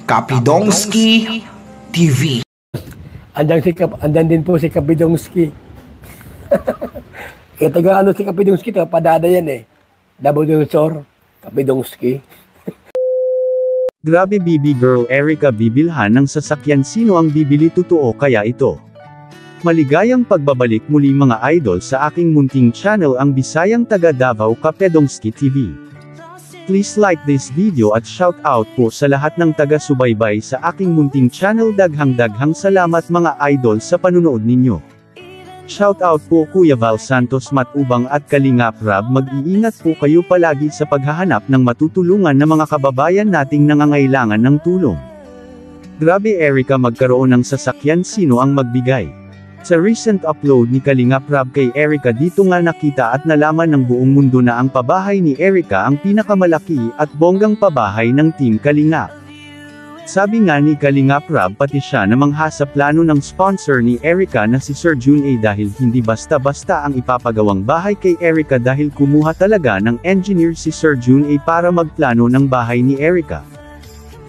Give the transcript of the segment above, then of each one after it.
Kapidongski TV. Andan din po si Kapidongski. Kaya taga si Kapidongski, taga Padada yan eh. Nabudunsor, Kapidongski. Grabe BB Girl Erica bibilhan ng sasakyan, sino ang bibili, totoo kaya ito? Maligayang pagbabalik muli mga idol sa aking munting channel, ang Bisayang taga Davao Kapidongski TV. Please like this video at shout out po sa lahat ng taga-subaybay sa aking munting channel. Daghang salamat mga idol sa panunood ninyo. Shout out po Kuya Val Santos Matubang at Kalingap Rab. Mag-iingat po kayo palagi sa paghahanap ng matutulungan na mga kababayan nating nangangailangan ng tulong. Grabe Erica, magkaroon ng sasakyan, sino ang magbigay? Sa recent upload ni Kalingap Rab kay Erica, dito nga nakita at nalaman ng buong mundo na ang pabahay ni Erica ang pinakamalaki at bonggang pabahay ng Team Kalingap. Sabi nga ni Kalingap Rab, pati siya namangha sa plano ng sponsor ni Erica na si Sir June A, dahil hindi basta-basta ang ipapagawang bahay kay Erica, dahil kumuha talaga ng engineer si Sir June A para magplano ng bahay ni Erica.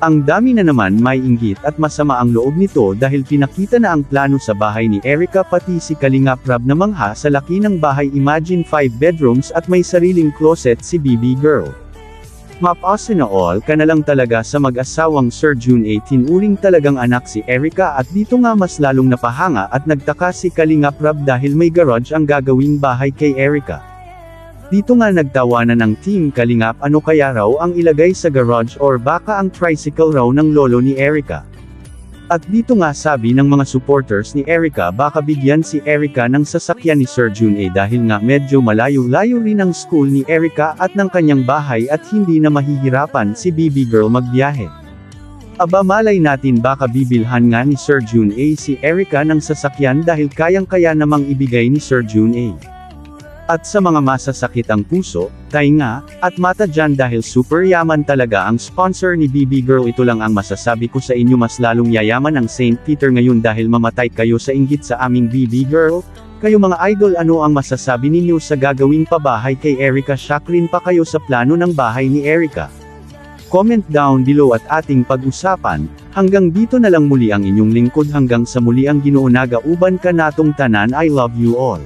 Ang dami na naman may inggit at masama ang loob nito, dahil pinakita na ang plano sa bahay ni Erica, pati si Kalingap Rab namangha sa laki ng bahay. Imagine 5 bedrooms at may sariling closet si BB Girl. Mapasa na all ka na lang talaga sa mag-asawang Sir June A. Tinuring talagang anak si Erica, at dito nga mas lalong napahanga at nagtaka si Kalingap Rab dahil may garage ang gagawing bahay kay Erica. Dito nga nagtawanan ng Team Kalingap, ano kaya raw ang ilagay sa garage, or baka ang tricycle raw ng lolo ni Erica. At dito nga sabi ng mga supporters ni Erica, baka bigyan si Erica ng sasakyan ni Sir June A, dahil nga medyo malayo-layo rin ang school ni Erica at ng kanyang bahay, at hindi na mahihirapan si BB Girl magbiyahe. Aba, malay natin baka bibilhan nga ni Sir June A si Erica ng sasakyan, dahil kayang-kaya namang ibigay ni Sir June A. At sa mga masasakit ang puso, tainga, at mata dyan, dahil super yaman talaga ang sponsor ni BB Girl, ito lang ang masasabi ko sa inyo, mas lalong yayaman ang St. Peter ngayon dahil mamatay kayo sa inggit sa aming BB Girl. Kayo mga idol, ano ang masasabi ninyo sa gagawing pabahay kay Erica? Shock rin pa kayo sa plano ng bahay ni Erica? Comment down below at ating pag-usapan. Hanggang dito na lang muli ang inyong lingkod, hanggang sa muli ang Ginoo naga uban ka natong tanan. I love you all.